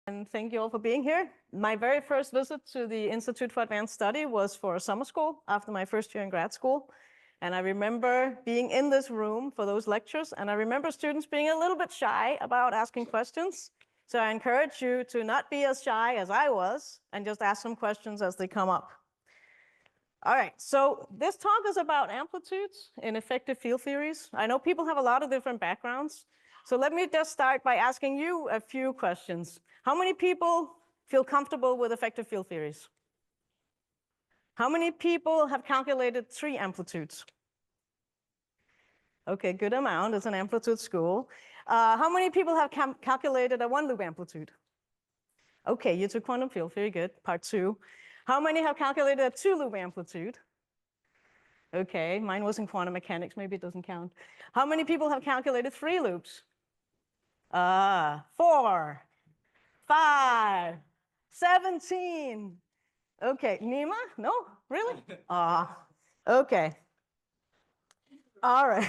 And thank you all for being here. My very first visit to the Institute for Advanced Study was for a summer school after my first year in grad school. And I remember being in this room for those lectures, and I remember students being a little bit shy about asking questions. So I encourage you to not be as shy as I was and just ask some questions as they come up. All right, so this talk is about amplitudes in effective field theories. I know people have a lot of different backgrounds. So let me just start by asking you a few questions. How many people feel comfortable with effective field theories? How many people have calculated 3 amplitudes? Okay, good amount. It's an amplitude school. How many people have calculated a 1-loop amplitude? Okay, you took quantum field theory, good, part 2. How many have calculated a 2-loop amplitude? Okay, mine was in quantum mechanics, maybe it doesn't count. How many people have calculated 3 loops? 4, 5, 17. Okay, Nima? No, really? Okay. All right.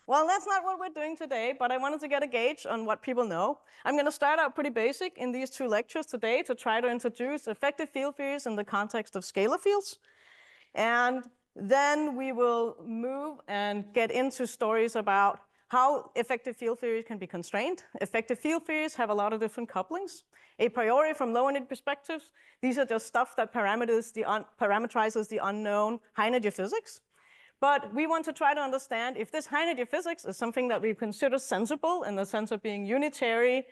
Well, that's not what we're doing today, but I wanted to get a gauge on what people know. I'm going to start out pretty basic in these 2 lectures today to try to introduce effective field theories in the context of scalar fields. And then we will move and get into stories about how effective field theories can be constrained. Effective field theories have a lot of different couplings. A priori, from low-energy perspectives, these are just stuff that parameterizes the unknown high-energy physics. But we want to try to understand if this high-energy physics is something that we consider sensible in the sense of being unitary,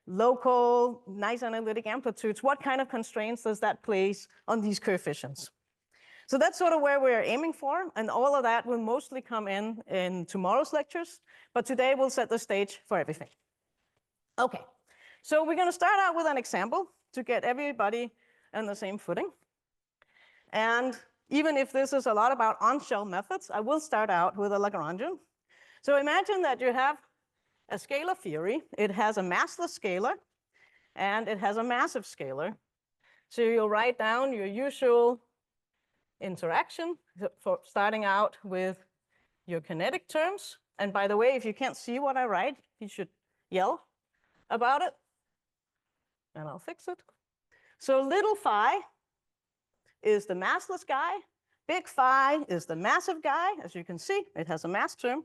local, nice analytic amplitudes, what kind of constraints does that place on these coefficients? So that's sort of where we're aiming for, and all of that will mostly come in tomorrow's lectures, but today we'll set the stage for everything. Okay, so we're going to start out with an example to get everybody on the same footing. And even if this is a lot about on-shell methods, I will start out with a Lagrangian. So imagine that you have a scalar theory. It has a massless scalar, and it has a massive scalar. So you'll write down your usual interaction for starting out with your kinetic terms. And by the way, if you can't see what I write, you should yell about it, and I'll fix it. So little phi is the massless guy. Big phi is the massive guy. As you can see, it has a mass term.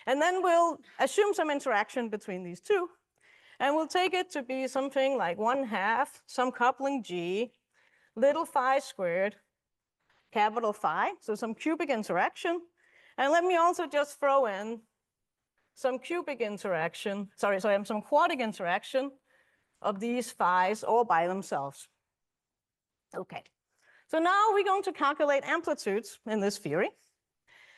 And then we'll assume some interaction between these two. And we'll take it to be something like 1/2 some coupling g, little phi squared, capital phi, so some cubic interaction. And let me also just throw in some cubic interaction, some quartic interaction of these phis all by themselves. Okay, so now we're going to calculate amplitudes in this theory.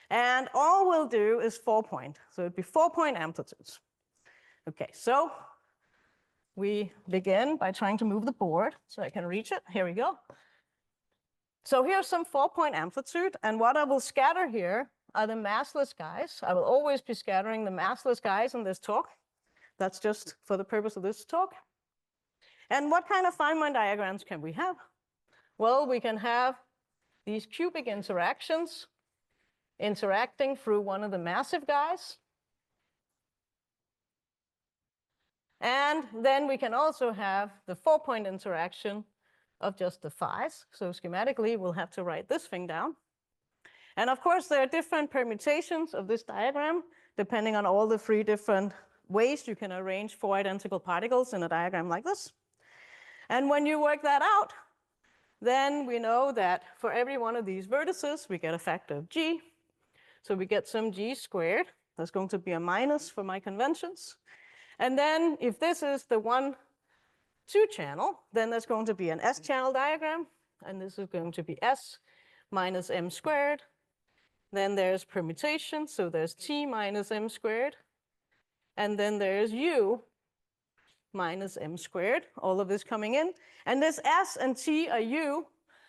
And all we'll do is 4-point. So it'd be 4-point amplitudes. Okay, so we begin by trying to move the board so I can reach it. Here we go. So here's some 4-point amplitude, and what I will scatter here are the massless guys. I will always be scattering the massless guys in this talk. That's just for the purpose of this talk. And what kind of Feynman diagrams can we have? Well, we can have these cubic interactions interacting through one of the massive guys. And then we can also have the 4-point interaction of just the phis. So schematically, we'll have to write this thing down. And of course, there are different permutations of this diagram, depending on all the 3 different ways you can arrange 4 identical particles in a diagram like this. And when you work that out, then we know that for every one of these vertices, we get a factor of g. So we get some g squared. That's going to be a minus for my conventions. And then if this is the 1-2 channel, then there's going to be an S-channel diagram, and this is going to be S minus m squared. Then there's permutation, so there's t minus m squared. And then there's u minus m squared, all of this coming in. And this S and t or u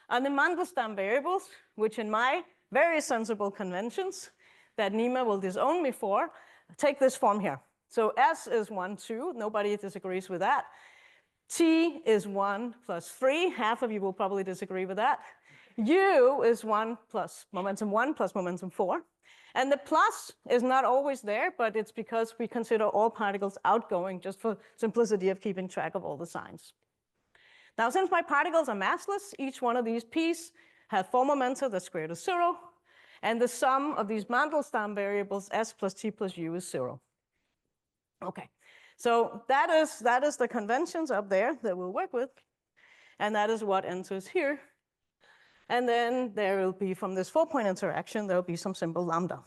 are the Mandelstam variables, which in my very sensible conventions that Nima will disown me for, take this form here. So S is 1, 2, nobody disagrees with that. T is 1 plus 3, half of you will probably disagree with that. U is 1 plus momentum 4. And the plus is not always there, but it's because we consider all particles outgoing just for simplicity of keeping track of all the signs. Now, since my particles are massless, each one of these p's have 4 momenta, the square root of 0, and the sum of these Mandelstam variables s plus t plus u is 0. Okay, so that is the conventions up there that we'll work with, and that is what enters here. And then there will be, from this 4-point interaction, there will be some symbol lambda.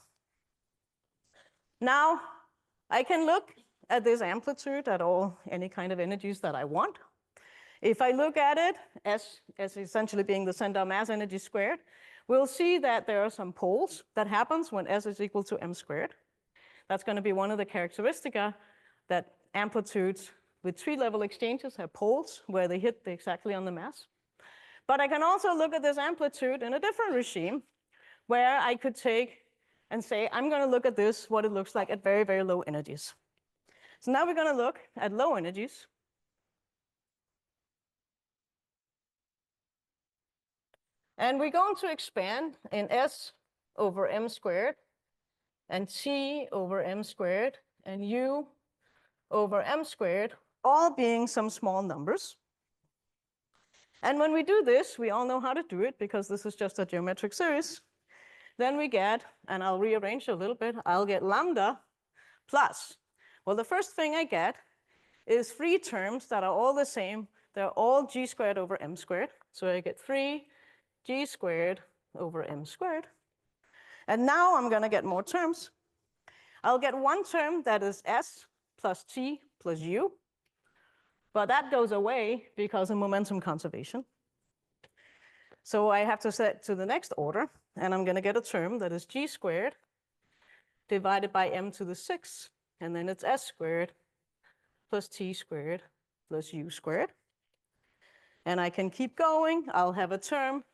Now, I can look at this amplitude at any kind of energies that I want. If I look at it as essentially being the center of mass energy squared, we'll see that there are some poles that happens when s is equal to m squared. That's going to be one of the characteristica that amplitudes with 3-level exchanges have poles where they hit exactly on the mass. But I can also look at this amplitude in a different regime where I could take and say, I'm going to look at this, what it looks like at very, very low energies. So now we're going to look at low energies. And we're going to expand in s over m squared and t over m squared and u over m squared, all being some small numbers. And when we do this, we all know how to do it because this is just a geometric series. Then we get, and I'll rearrange a little bit, I'll get lambda plus. Well, the first thing I get is 3 terms that are all the same. They're all g squared over m squared. So I get 3 g squared over m squared. And now I'm going to get more terms. I'll get one term that is s plus t plus u. But that goes away because of momentum conservation. So I have to set to the next order, and I'm going to get a term that is g squared divided by m to the 6, and then it's s squared plus t squared plus u squared. And I can keep going. I'll have a term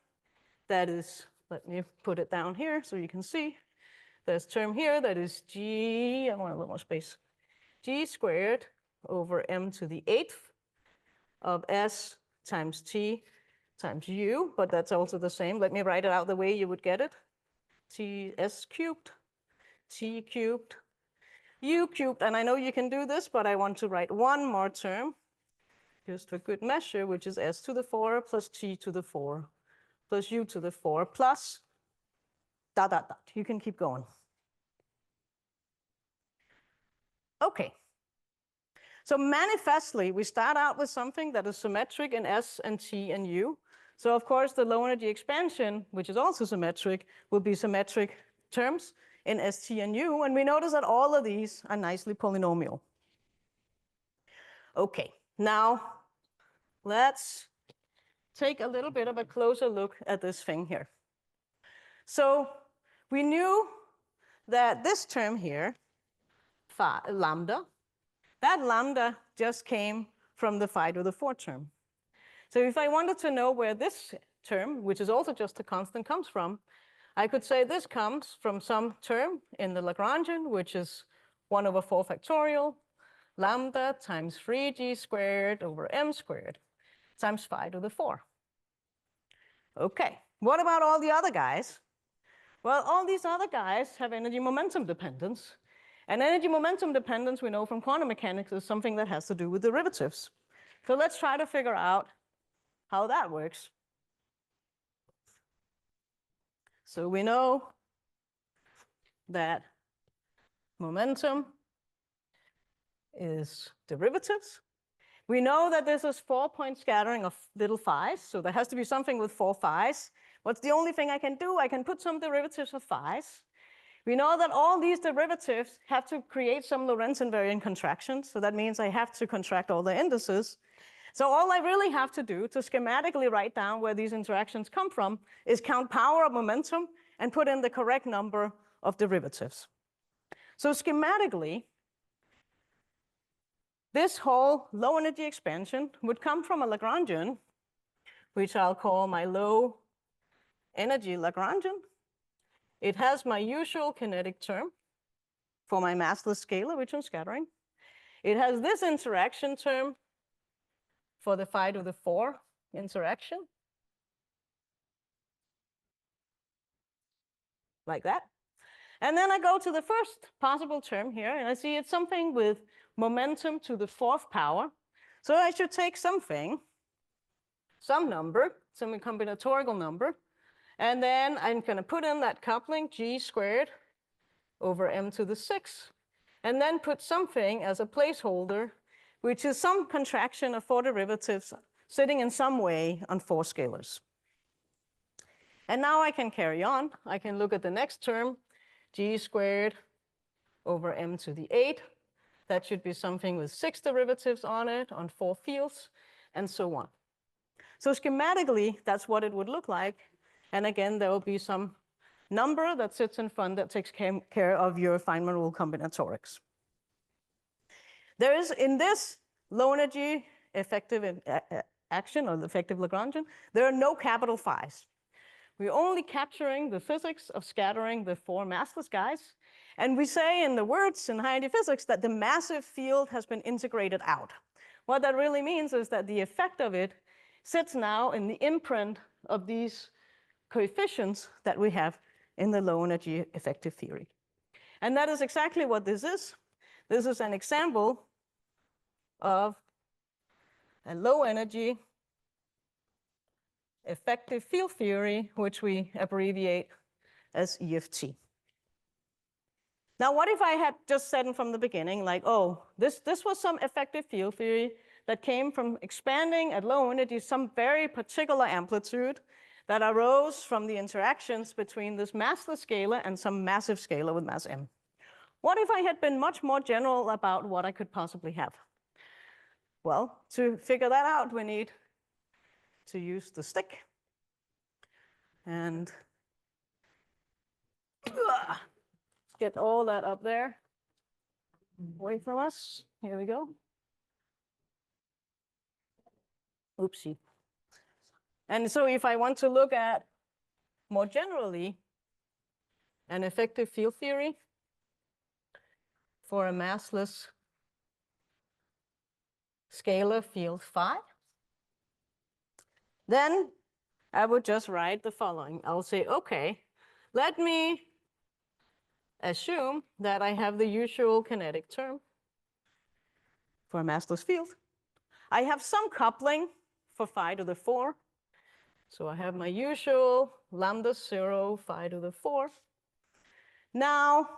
that is, let me put it down here so you can see. There's a term here that is g, I want a little more space, g squared over m to the 8th of s times t times u, but that's also the same. Let me write it out the way you would get it. s cubed, t cubed, u cubed, and I know you can do this, but I want to write one more term, just for good measure, which is s to the 4 plus t to the 4 plus u to the 4 plus dot, dot, dot. You can keep going. Okay. So manifestly, we start out with something that is symmetric in s and t and u. So of course, the low energy expansion, which is also symmetric, will be symmetric terms in s, t, and u. And we notice that all of these are nicely polynomial. Okay, now let's take a little bit of a closer look at this thing here. So we knew that this term here, lambda, that lambda just came from the phi to the 4 term. So if I wanted to know where this term, which is also just a constant, comes from, I could say this comes from some term in the Lagrangian, which is 1 over 4 factorial, lambda times 3g squared over m squared times phi to the 4. Okay, what about all the other guys? Well, all these other guys have energy momentum dependence. And energy momentum dependence, we know from quantum mechanics, is something that has to do with derivatives. So let's try to figure out how that works. So we know that momentum is derivatives. We know that this is 4-point scattering of little phi's, so there has to be something with 4 phi's. What's the only thing I can do? I can put some derivatives of phi's. We know that all these derivatives have to create some Lorentz invariant contractions, so that means I have to contract all the indices. So all I really have to do to schematically write down where these interactions come from is count power of momentum and put in the correct number of derivatives. So schematically, this whole low energy expansion would come from a Lagrangian, which I'll call my low energy Lagrangian. It has my usual kinetic term for my massless scalar, which I'm scattering. It has this interaction term for the phi to the 4 interaction, like that. And then I go to the first possible term here, and I see it's something with momentum to the 4th power. So I should take something, some number, some combinatorial number, and then I'm going to put in that coupling g squared over m to the 6, and then put something as a placeholder, which is some contraction of 4 derivatives sitting in some way on 4 scalars. And now I can carry on. I can look at the next term, g squared over m to the 8. That should be something with 6 derivatives on it, on 4 fields, and so on. So schematically, that's what it would look like. And again, there will be some number that sits in front that takes care of your Feynman rule combinatorics. There is, in this low energy effective action, or the effective Lagrangian, there are no capital phis. We're only capturing the physics of scattering the 4 massless guys. And we say in the words in high energy physics that the massive field has been integrated out. What that really means is that the effect of it sits now in the imprint of these coefficients that we have in the low energy effective theory. And that is exactly what this is. This is an example of a low energy effective field theory, which we abbreviate as EFT. Now, what if I had just said from the beginning, like, oh, this was some effective field theory that came from expanding at low energy some very particular amplitude that arose from the interactions between this massless scalar and some massive scalar with mass m? What if I had been much more general about what I could possibly have? Well, to figure that out, we need to use the stick. And get all that up there away from us. Here we go. Oopsie. And so if I want to look at more generally an effective field theory for a massless scalar field phi, then I would just write the following. I'll say, okay, let me assume that I have the usual kinetic term for a massless field. I have some coupling for phi to the 4. So I have my usual lambda 0 phi to the 4. Now,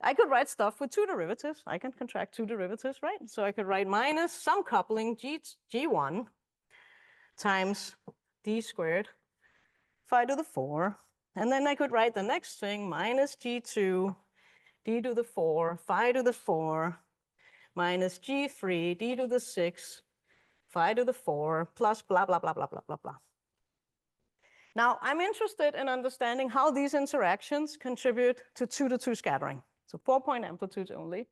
I could write stuff with 2 derivatives. I can contract 2 derivatives, right? So I could write minus some coupling g1 times d squared phi to the 4. And then I could write the next thing, minus g2 d to the 4 phi to the 4 minus g3 d to the 6 phi to the 4 plus blah, blah, blah, blah, blah, blah, blah. Now, I'm interested in understanding how these interactions contribute to 2-to-2 scattering. So 4-point amplitudes only.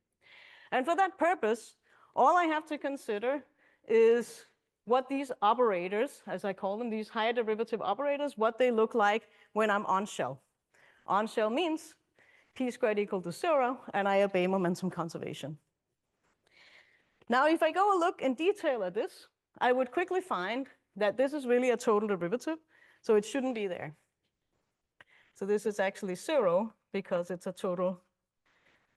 And for that purpose, all I have to consider is what these operators, as I call them, these higher derivative operators, what they look like when I'm on shell. On shell means p squared equal to 0, and I obey momentum conservation. Now, if I go look in detail at this, I would quickly find that this is really a total derivative, so it shouldn't be there. So this is actually 0 because it's a total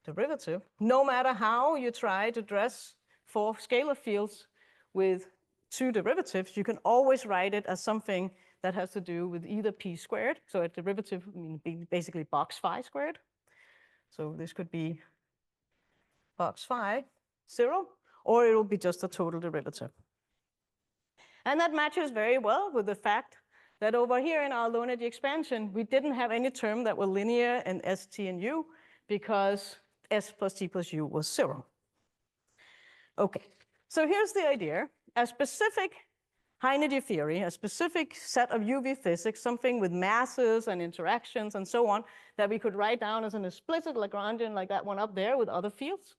derivative. No matter how you try to dress 4 scalar fields with 2 derivatives, you can always write it as something that has to do with either p squared, so a derivative, I mean, basically box phi squared. So this could be box phi 0, or it will be just a total derivative. And that matches very well with the fact that over here in our low energy expansion, we didn't have any term that were linear in S, T, and U because S plus T plus U was 0. Okay, so here's the idea. A specific high energy theory, a specific set of UV physics, something with masses and interactions and so on, that we could write down as an explicit Lagrangian like that one up there with other fields,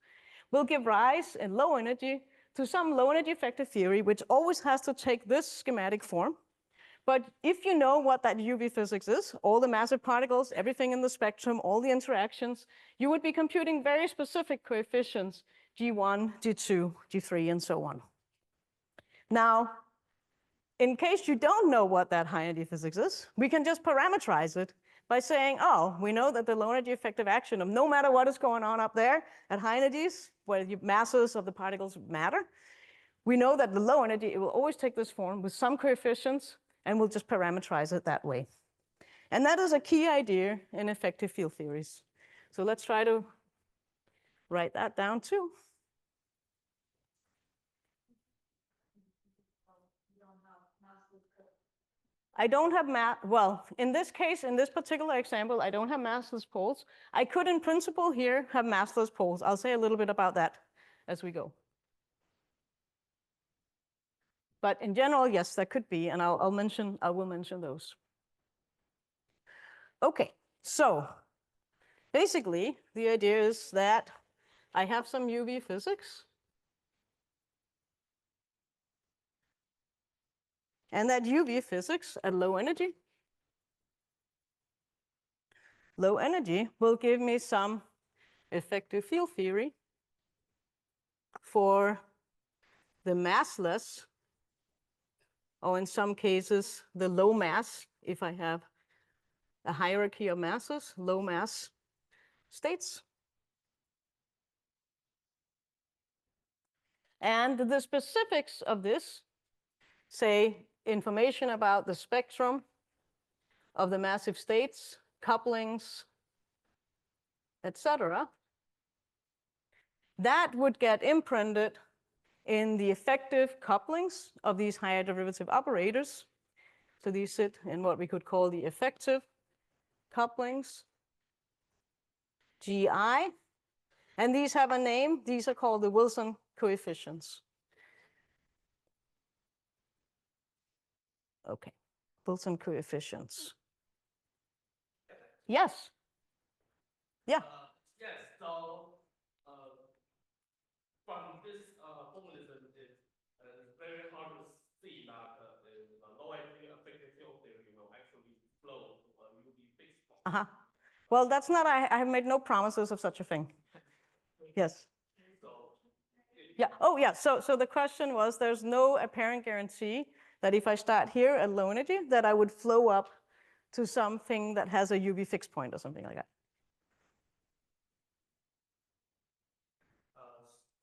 will give rise in low energy to some low energy effective theory, which always has to take this schematic form. But if you know what that UV physics is, all the massive particles, everything in the spectrum, all the interactions, you would be computing very specific coefficients, G1, G2, G3, and so on. Now, in case you don't know what that high energy physics is, we can just parameterize it by saying, oh, we know that the low energy effective action of no matter what is going on up there at high energies, where the masses of the particles matter, we know that the low energy, it will always take this form with some coefficients, and we'll just parameterize it that way. And that is a key idea in effective field theories. So let's try to write that down too. I don't have well, in this case, in this particular example, I don't have massless poles. I could, in principle, here have massless poles. I'll say a little bit about that as we go. But in general, yes, that could be, and I will mention those. Okay, so basically, the idea is that I have some UV physics, and that UV physics at low energy will give me some effective field theory for the massless, or in some cases, the low mass, if I have a hierarchy of masses, low mass states. And the specifics of this, say, information about the spectrum of the massive states, couplings, etc., that would get imprinted in the effective couplings of these higher derivative operators. So these sit in what we could call the effective couplings, GI. And these have a name. These are called the Wilson coefficients. Okay, Wilson coefficients. Yes. Yeah. Yes, so from this formalism, it's very hard to see that the low energy effective field theory will actually flow to a UV fixed point. Well, that's not, I have made no promises of such a thing. Yes. Yeah. Oh, yeah. So the question was, there's no apparent guarantee that if I start here at low energy, that I would flow up to something that has a UV fixed point or something like that.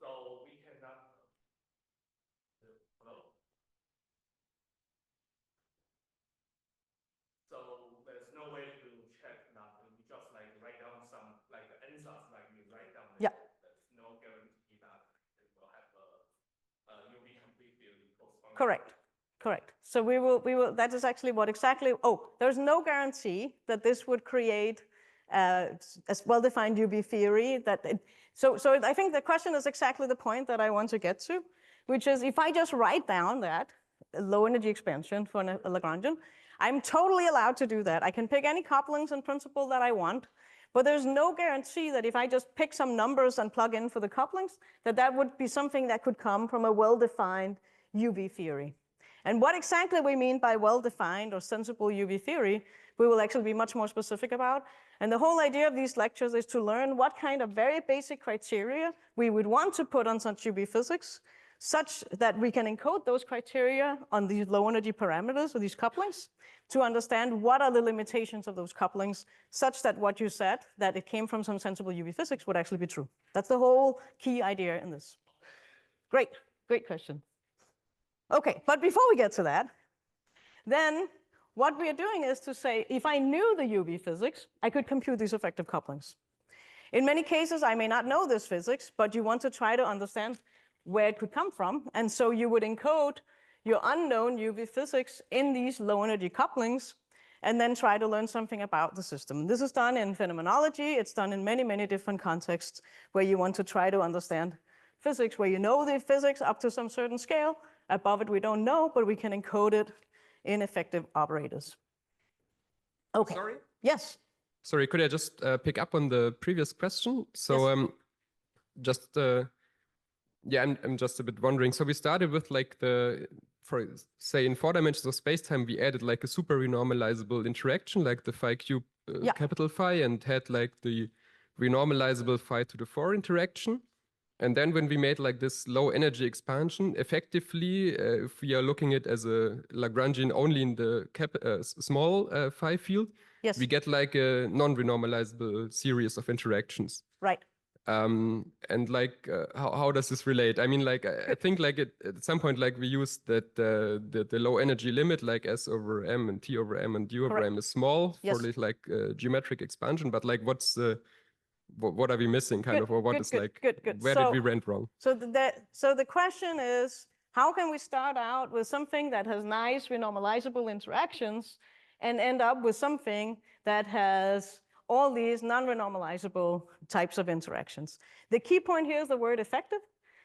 So we cannot flow. So there's no way to check that. We just like write down some like answers, like you write down. Yeah. There's no guarantee that it will have a UV complete field corresponding. Correct. Correct. So we will, that is actually what exactly, there's no guarantee that this would create a well-defined UV theory so I think the question is exactly the point that I want to get to, which is if I just write down that low energy expansion for a Lagrangian, I'm totally allowed to do that. I can pick any couplings in principle that I want, but there's no guarantee that if I just pick some numbers and plug in for the couplings, that would be something that could come from a well-defined UV theory. And what exactly we mean by well-defined or sensible UV theory, we will actually be much more specific about. And the whole idea of these lectures is to learn what kind of very basic criteria we would want to put on such UV physics, such that we can encode those criteria on these low energy parameters or these couplings to understand what are the limitations of those couplings, such that what you said, that it came from some sensible UV physics, would actually be true. That's the whole key idea in this. Great question. Okay, but before we get to that, then what we are doing is to say, if I knew the UV physics, I could compute these effective couplings. In many cases, I may not know this physics, but you want to try to understand where it could come from. And so you would encode your unknown UV physics in these low energy couplings, and then try to learn something about the system. This is done in phenomenology. It's done in many, many different contexts where you want to try to understand physics, where you know the physics up to some certain scale. Above it, we don't know, but we can encode it in effective operators. Okay. Sorry? Yes. Sorry, could I just pick up on the previous question? So yes. Yeah, I'm just a bit wondering. So we started with like say in 4 dimensions of space-time, we added like a super renormalizable interaction, like the phi cube capital phi, and had like the renormalizable phi to the 4 interaction. And then when we made like this low energy expansion, effectively, if we are looking at it as a Lagrangian only in the small phi field, Yes. we get like a non-renormalizable series of interactions. Right. And like, how does this relate? I mean, like, I think like at some point, like we use that the low energy limit, like S over M and T over M and U over M is small for this like geometric expansion. But like, what's the what are we missing, kind of, or what is like, where did we went wrong? So the question is, how can we start out with something that has nice renormalizable interactions and end up with something that has all these non-renormalizable types of interactions? The key point here is the word effective,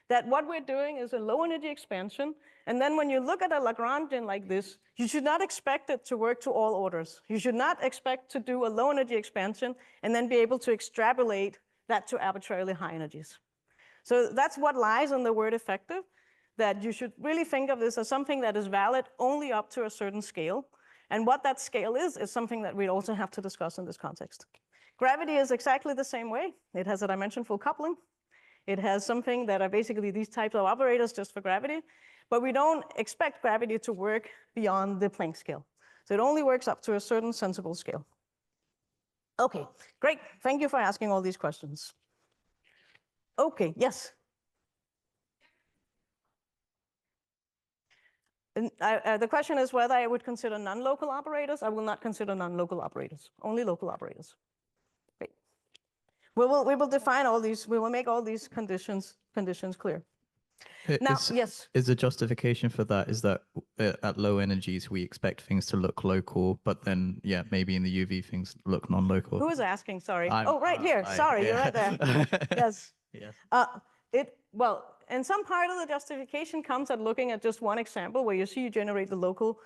that what we're doing is a low energy expansion. And then when you look at a Lagrangian like this, you should not expect it to work to all orders. You should not expect to do a low energy expansion and then be able to extrapolate that to arbitrarily high energies. So that's what lies in the word effective, that you should really think of this as something that is valid only up to a certain scale. And what that scale is something that we also have to discuss in this context. Gravity is exactly the same way. It has a dimensionful coupling. It has something that are basically these types of operators just for gravity, but we don't expect gravity to work beyond the Planck scale. So it only works up to a certain sensible scale. Okay, great. Thank you for asking all these questions. Okay, yes. The question is whether I would consider non-local operators. I will not consider non-local operators, only local operators. Great. We will define all these, we will make all these conditions clear. Now, yes. Is the justification for that is that at low energies, we expect things to look local, but then, yeah, maybe in the UV things look non-local. Who is asking? Sorry. Oh, right here. Sorry, you're right there. Yes. Yes. Well, and some part of the justification comes at looking at just one example where you see you generate the local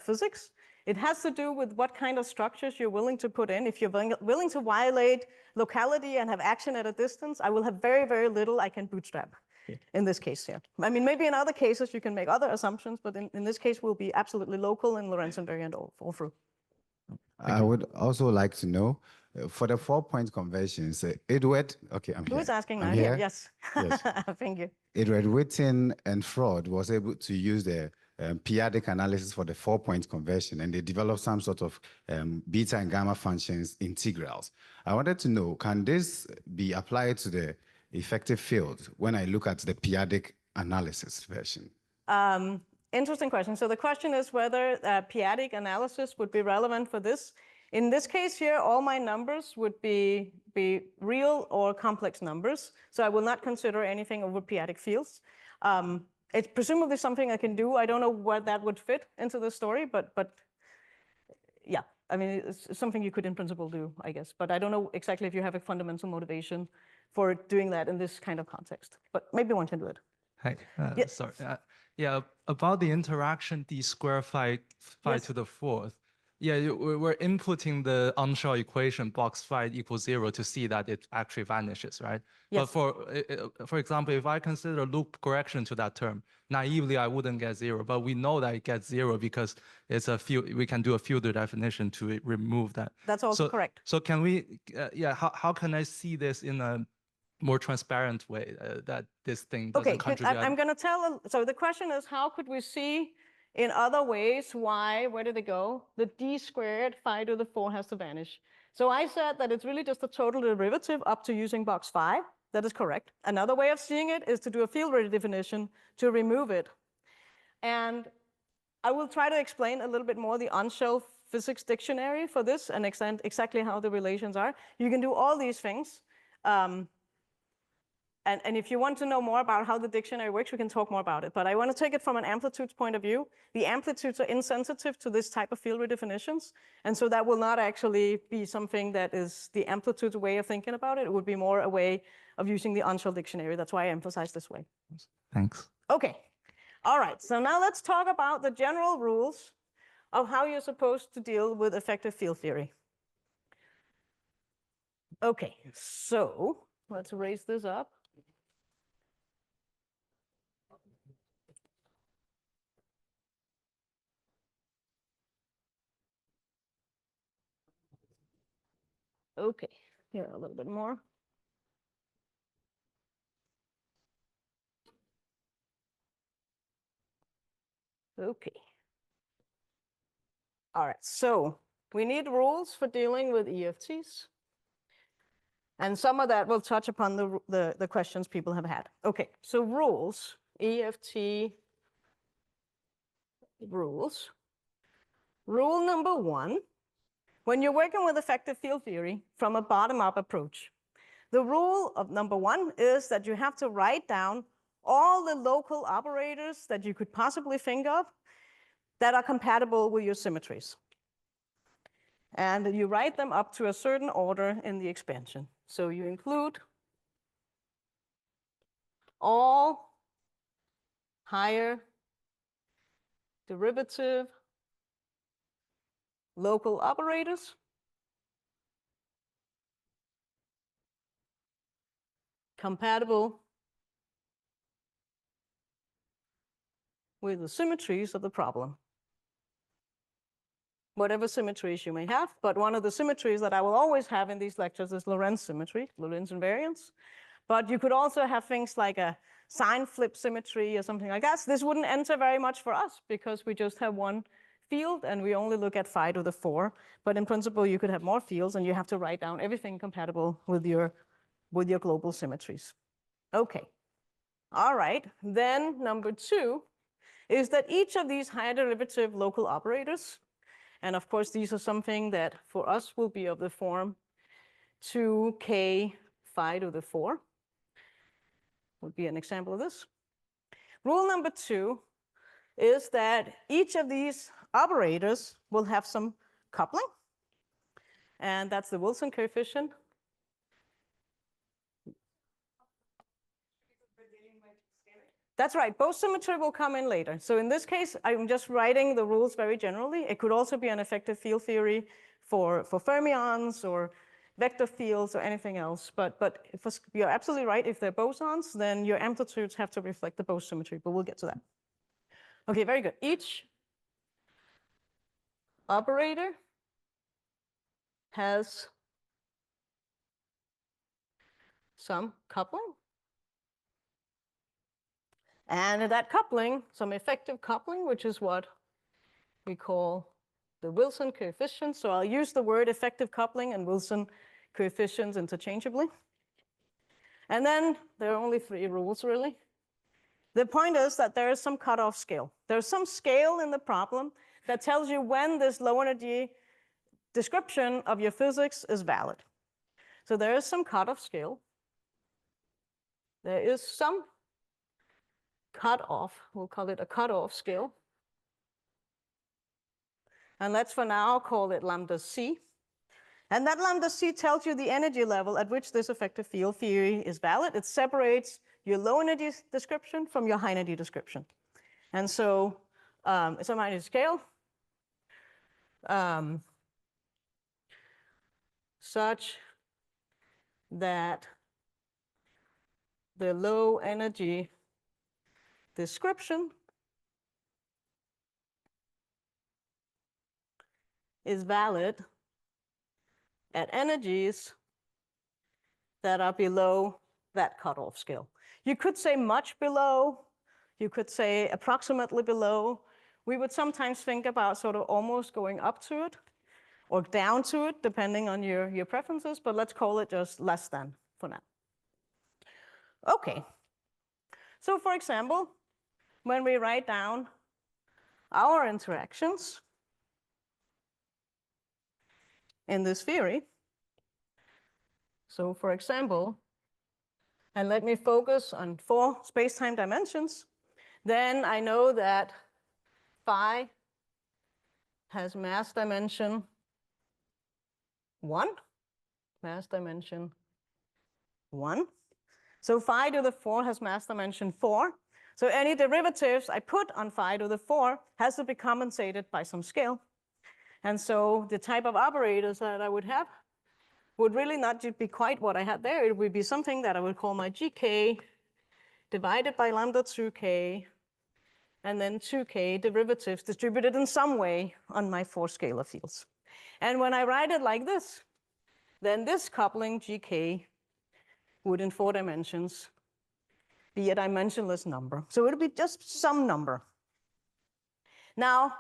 physics. It has to do with what kind of structures you're willing to put in. If you're willing to violate locality and have action at a distance, I will have very, very little I can bootstrap in this case here. I mean, maybe in other cases you can make other assumptions, but in this case we'll be absolutely local in Lorentz invariant all through. I would also like to know, for the 4-point conversions, Edward, okay, I'm here. Who is asking now? I'm here. Yes. Yes. Thank you. Edward Witten and Freud was able to use the periodic analysis for the 4-point conversion, and they developed some sort of beta and gamma functions integrals. I wanted to know, can this be applied to the effective field when I look at the periodic analysis version? Interesting question. So the question is whether periodic analysis would be relevant for this. In this case here, all my numbers would be real or complex numbers. So I will not consider anything over periodic fields. It's presumably something I can do. I don't know where that would fit into the story, but yeah, I mean, it's something you could in principle do, I guess. But I don't know exactly if you have a fundamental motivation for doing that in this kind of context. But maybe one can do it. Hey, Yes. sorry. Yeah, about the interaction d square phi Yes. to the fourth. Yeah, we're inputting the Onshore equation box phi equals 0 to see that it actually vanishes, right? Yes. But for example, if I consider loop correction to that term, naively I wouldn't get 0, but we know that it gets 0 because it's a field. We can do a filter definition to remove that. That's also correct. So can we? Yeah, how can I see this in a more transparent way that this thing doesn't contribute? I'm going to tell. So the question is, how could we see in other ways why, where did it go? The d squared phi to the 4 has to vanish. So I said that it's really just a total derivative up to using box phi. That is correct. Another way of seeing it is to do a field redefinition to remove it. And I will try to explain a little bit more the on-shelf physics dictionary for this and exactly how the relations are. You can do all these things. And if you want to know more about how the dictionary works, we can talk more about it. But I want to take it from an amplitudes point of view. The amplitudes are insensitive to this type of field redefinitions. And so that will not actually be something that is the amplitudes way of thinking about it. It would be more a way of using the on-shell dictionary. That's why I emphasize this way. Thanks. Okay. All right. So now let's talk about the general rules of how you're supposed to deal with effective field theory. Okay. So let's raise this up. Okay, here a little bit more. Okay. All right, so we need rules for dealing with EFTs. And some of that will touch upon the questions people have had. Okay, so rules, EFT rules. Rule number 1, when you're working with effective field theory from a bottom-up approach, the rule of number 1 is that you have to write down all the local operators that you could possibly think of that are compatible with your symmetries. And you write them up to a certain order in the expansion. So you include all higher derivative local operators compatible with the symmetries of the problem. Whatever symmetries you may have, but one of the symmetries that I will always have in these lectures is Lorentz symmetry, Lorentz invariance. But you could also have things like a sign flip symmetry or something like that. So this wouldn't enter very much for us because we just have one field and we only look at phi to the 4. But in principle, you could have more fields and you have to write down everything compatible with your global symmetries. Okay, all right. Then number 2 is that each of these higher derivative local operators, and of course, these are something that for us will be of the form 2k phi to the 4, would be an example of this. Rule number 2 is that each of these operators will have some coupling, and that's the Wilson coefficient. That's right, both symmetry will come in later. So in this case, I'm just writing the rules very generally. It could also be an effective field theory for fermions or vector fields or anything else. But if you're absolutely right, if they're bosons, then your amplitudes have to reflect the Bose symmetry, but we'll get to that. Okay, very good. Each operator has some coupling. And that coupling, some effective coupling, which is what we call the Wilson coefficient. So I'll use the word effective coupling and Wilson coefficients interchangeably. And then there are only 3 rules, really. The point is that there is some cutoff scale. There's some scale in the problem that tells you when this low energy description of your physics is valid. So there is some cutoff scale. There is some cutoff, we'll call it a cutoff scale. And let's for now call it lambda c. And that lambda c tells you the energy level at which this effective field theory is valid. It separates your low energy description from your high energy description. And so it's a minor scale such that the low energy description is valid at energies that are below that cutoff scale. You could say much below, you could say approximately below. We would sometimes think about sort of almost going up to it or down to it, depending on your preferences, but let's call it just less than for now. Okay, so for example, when we write down our interactions in this theory, so for example, and let me focus on 4 space-time dimensions, then I know that phi has mass dimension 1, mass dimension 1. So phi to the 4 has mass dimension 4. So any derivatives I put on phi to the 4 has to be compensated by some scale. And so the type of operators that I would have would really not be quite what I had there. It would be something that I would call my gk divided by lambda 2k, and then 2k derivatives distributed in some way on my 4 scalar fields. And when I write it like this, then this coupling gk would in 4 dimensions be a dimensionless number. So it would be just some number. Now,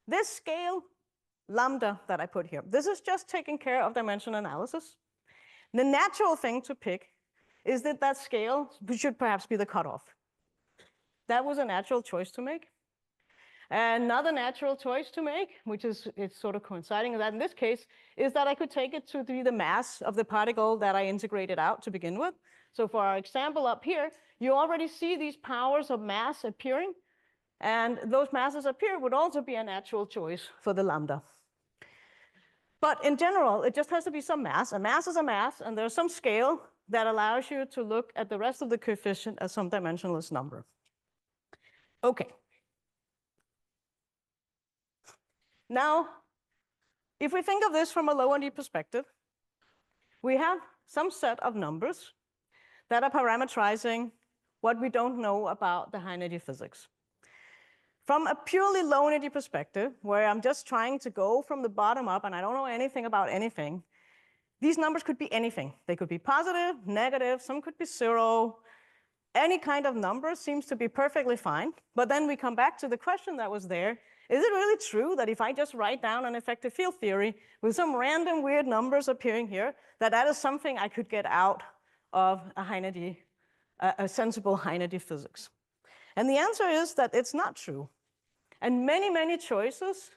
this scale lambda that I put here. This is just taking care of dimension analysis. The natural thing to pick is that that scale should perhaps be the cutoff. That was a natural choice to make. Another natural choice to make, which is it's sort of coinciding with that in this case, is that I could take it to be the mass of the particle that I integrated out to begin with. So for our example up here, you already see these powers of mass appearing, and those masses up here would also be a natural choice for the lambda. But in general, it just has to be some mass. A mass is a mass, and there's some scale that allows you to look at the rest of the coefficient as some dimensionless number. Okay. Now, if we think of this from a low energy perspective, we have some set of numbers that are parameterizing what we don't know about the high energy physics. From a purely low energy perspective, where I'm just trying to go from the bottom up and I don't know anything about anything, these numbers could be anything. They could be positive, negative, some could be zero. Any kind of number seems to be perfectly fine. But then we come back to the question that was there. Is it really true that if I just write down an effective field theory with some random weird numbers appearing here, that is something I could get out of a sensible high energy physics? And the answer is that it's not true. And many, many choices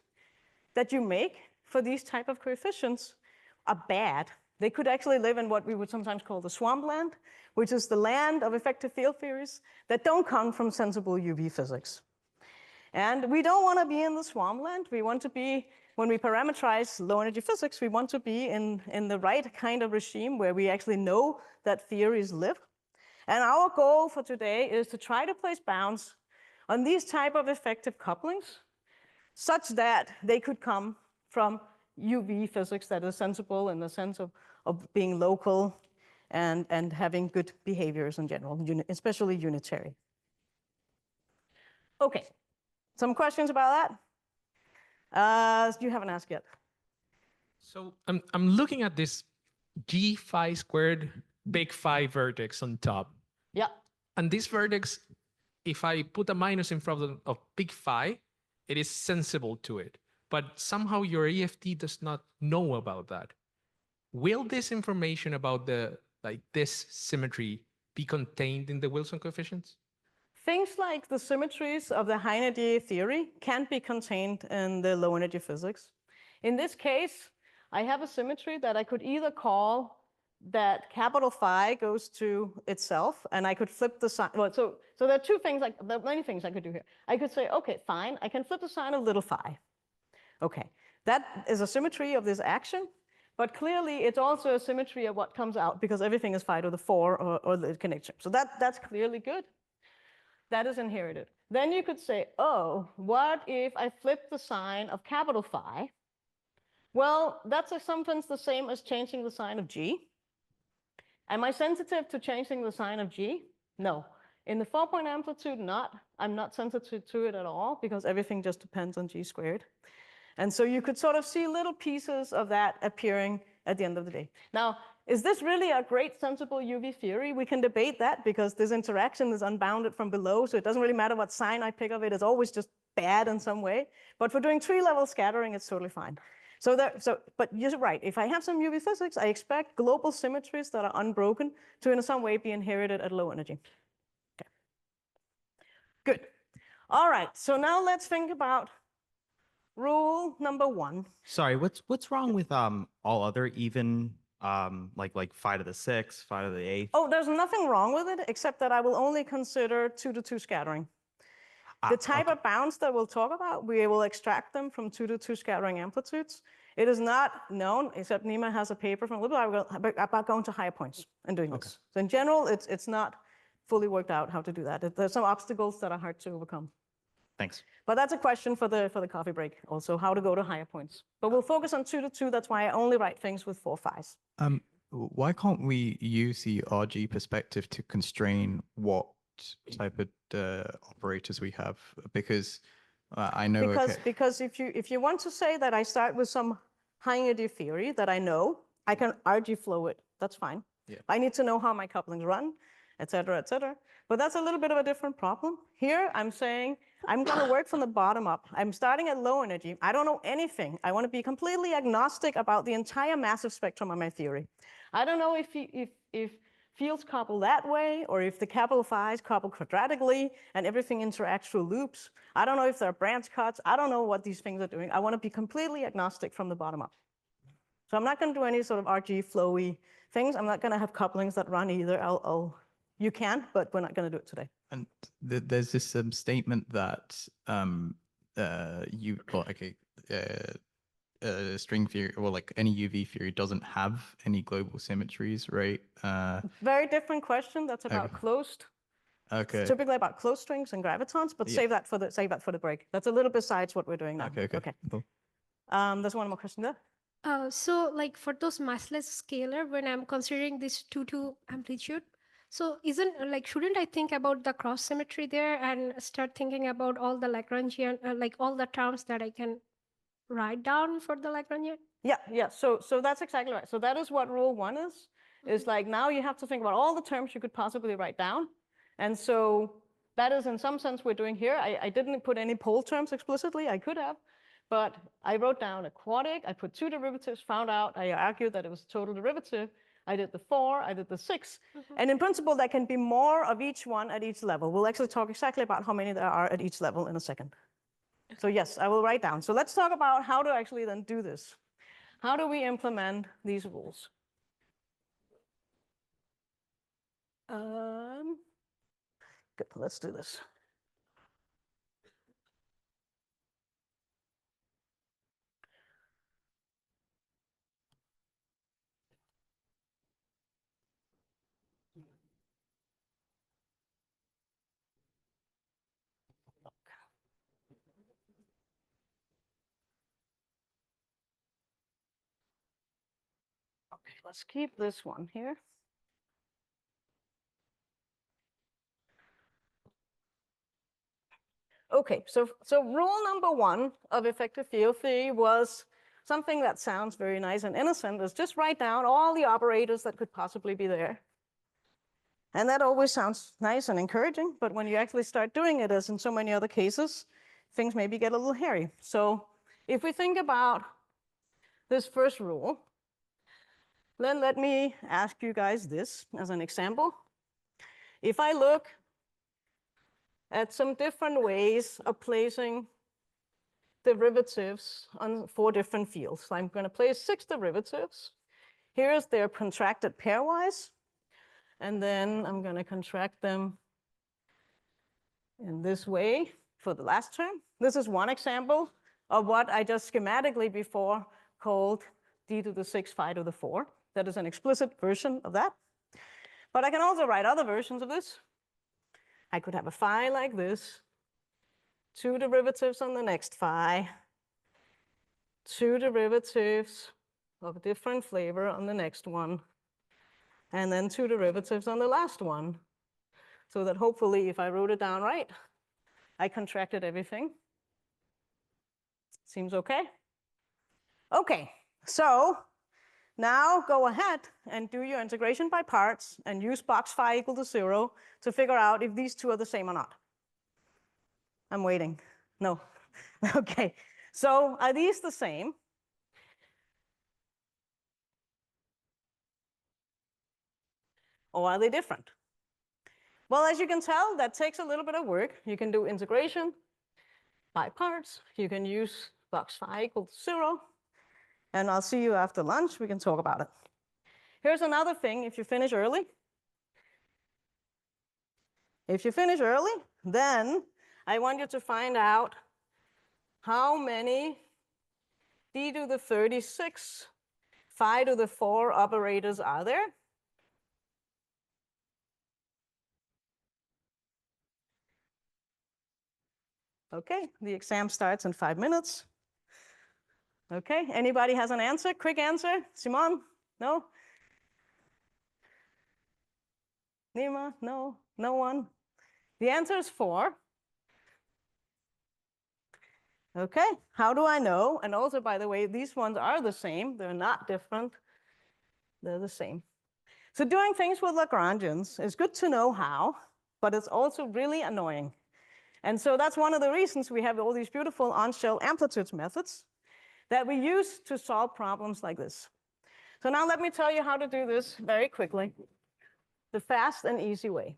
that you make for these type of coefficients are bad. They could actually live in what we would sometimes call the swampland, which is the land of effective field theories that don't come from sensible UV physics. And we don't want to be in the swampland. We want to be, when we parameterize low energy physics, we want to be in the right kind of regime where we actually know that theories live. And our goal for today is to try to place bounds on these type of effective couplings such that they could come from UV physics that is sensible in the sense of being local and having good behaviors in general, especially unitary. Okay, some questions about that? You haven't asked yet. So I'm looking at this G phi squared big phi vertex on top. Yeah. And this vertex, if I put a minus in front of big phi, it is sensible to it. But somehow your EFT does not know about that. Will this information about this symmetry be contained in the Wilson coefficients? Things like the symmetries of the high energy theory can't be contained in the low energy physics. In this case, I have a symmetry that I could either call that capital phi goes to itself, and I could flip the sign. Well, so there are two things, there are many things I could do here. I could say, okay, fine, I can flip the sign of little phi. Okay, that is a symmetry of this action, but clearly it's also a symmetry of what comes out because everything is phi to the 4 or the connection. So that's clearly good. That is inherited. Then you could say, oh, what if I flip the sign of capital phi? Well, that's sometimes the same as changing the sign of G. Am I sensitive to changing the sign of G? No. In the 4-point amplitude, I'm not sensitive to it at all because everything just depends on G squared. And so you could sort of see little pieces of that appearing at the end of the day. Now, is this really a great sensible UV theory? We can debate that because this interaction is unbounded from below, so it doesn't really matter what sign I pick of it. It's always just bad in some way. But for doing tree-level scattering, it's totally fine. But you're right. If I have some UV physics, I expect global symmetries that are unbroken to in some way be inherited at low energy. Okay. Good. All right. So now let's think about rule number 1. Sorry, what's wrong with all other even like phi to the 6th, phi to the 8th? Oh, there's nothing wrong with it except that I will only consider 2-to-2 scattering. The type of bounds that we'll talk about, we will extract them from 2-to-2 scattering amplitudes. It is not known, except Nima has a paper from Liberal about going to higher points and doing this. So in general, it's not fully worked out how to do that. There's some obstacles that are hard to overcome. Thanks. But that's a question for the coffee break, also how to go to higher points. But we'll focus on 2-to-2. That's why I only write things with 4 phis. Why can't we use the RG perspective to constrain what type of operators we have? Because I know because if you want to say that I start with some high energy theory that I know, I can RG flow it. That's fine. Yeah. I need to know how my couplings run, et cetera, et cetera. But that's a little bit of a different problem. Here, I'm saying I'm going to work from the bottom up. I'm starting at low energy. I don't know anything. I want to be completely agnostic about the entire massive spectrum of my theory. I don't know if fields couple that way, or if the capital phi's couple quadratically and everything interacts through loops. I don't know if there are branch cuts. I don't know what these things are doing. I want to be completely agnostic from the bottom up. So I'm not going to do any sort of RG flowy things. I'm not going to have couplings that run either. You can, but we're not going to do it today. And there's this statement that string theory, or like any UV theory, doesn't have any global symmetries, right? Very different question. That's about closed. Okay. It's typically about closed strings and gravitons, but save that for the break. That's a little besides what we're doing now. Okay. Cool. There's one more question there. So like for those massless scalar, when I'm considering this 2-2 amplitude, so shouldn't I think about the cross symmetry there and start thinking about all the Lagrangian, like all the terms that I can write down for the Lagrangian? Yeah. So that's exactly right. So that is what rule 1 is. Is like now you have to think about all the terms you could possibly write down. And so that is in some sense we're doing here. I didn't put any pole terms explicitly. I could have. But I wrote down a quadratic, I put 2 derivatives, found out, I argued that it was a total derivative. I did the 4, I did the 6. And in principle, there can be more of each one at each level. We'll actually talk exactly about how many there are at each level in a second. So yes, I will write down. So let's talk about how to actually then do this. How do we implement these rules? Good, let's do this. Okay, let's keep this one here. Okay, so rule number 1 of effective field theory was something that sounds very nice and innocent, is just write down all the operators that could possibly be there. And that always sounds nice and encouraging, but when you actually start doing it, as in so many other cases, things maybe get a little hairy. So if we think about this first rule, then let me ask you guys this as an example. If I look at some different ways of placing derivatives on 4 different fields. So I'm going to place 6 derivatives. Here's their contracted pairwise. And then I'm going to contract them in this way for the last term. This is one example of what I just schematically before called d to the 6 phi to the 4. That is an explicit version of that. But I can also write other versions of this. I could have a phi like this, 2 derivatives on the next phi, 2 derivatives of a different flavor on the next one, and then 2 derivatives on the last one. So that hopefully, if I wrote it down right, I contracted everything. Seems okay? Okay, so now go ahead and do your integration by parts and use box phi equal to 0 to figure out if these 2 are the same or not. I'm waiting. No. Okay, so are these the same? Or are they different? Well, as you can tell, that takes a little bit of work. You can do integration by parts. You can use box phi equal to 0. And I'll see you after lunch. We can talk about it. Here's another thing. If you finish early, then I want you to find out how many d to the 36 phi to the 4 operators are there. Okay, the exam starts in 5 minutes. Okay, anybody has an answer? Quick answer? Simon? No? Nima? No? No one? The answer is 4. Okay, how do I know? And also, by the way, these ones are the same. They're not different. They're the same. So doing things with Lagrangians is good to know how, but it's also really annoying. And so that's one of the reasons we have all these beautiful on-shell amplitudes methods that we use to solve problems like this. So now let me tell you how to do this very quickly, the fast and easy way.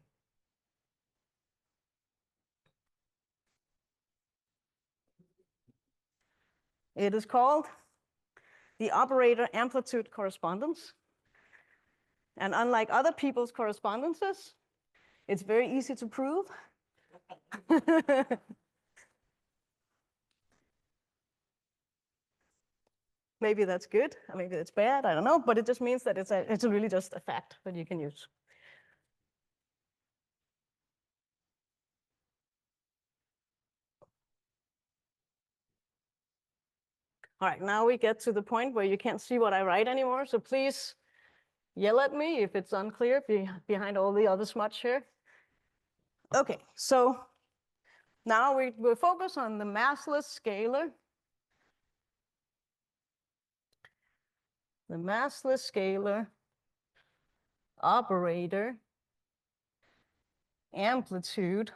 It is called the operator amplitude correspondence. And unlike other people's correspondences, it's very easy to prove. Maybe that's good, or maybe that's bad, I don't know, but it just means that it's really just a fact that you can use. All right, now we get to the point where you can't see what I write anymore, so please yell at me if it's unclear behind all the other smudge here. Okay, so now we'll focus on the massless scalar. The massless scalar operator amplitude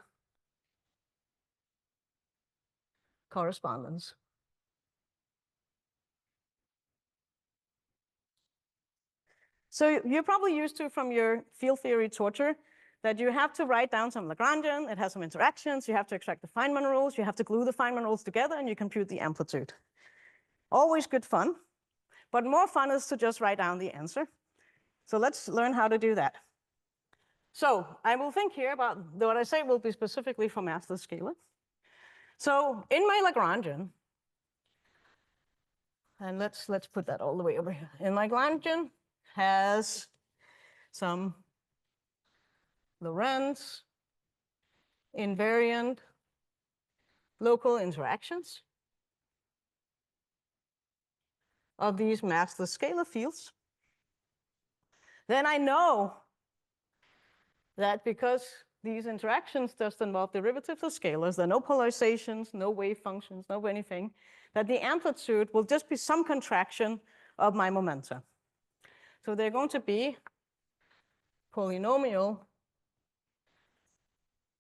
correspondence. So you're probably used to from your field theory torture that you have to write down some Lagrangian, it has some interactions, you have to extract the Feynman rules, you have to glue the Feynman rules together, and you compute the amplitude. Always good fun, but more fun is to just write down the answer. So let's learn how to do that. So I will think here about what I say will be specifically for massless scalar. So in my Lagrangian, and let's put that all the way over here. In Lagrangian has some Lorentz invariant local interactions of these massless scalar fields. Then I know that because these interactions just involve derivatives of scalars, there are no polarizations, no wave functions, no anything, that the amplitude will just be some contraction of my momenta. So they're going to be polynomial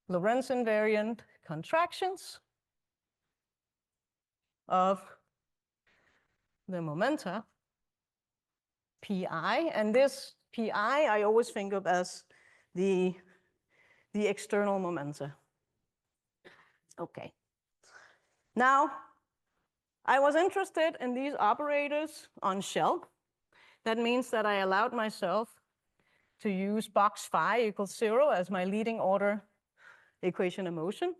Lorentz invariant contractions of the momenta pi, and this pi I always think of as the external momenta. Okay. Now, I was interested in these operators on shell. That means that I allowed myself to use box phi equals 0 as my leading order equation of motion.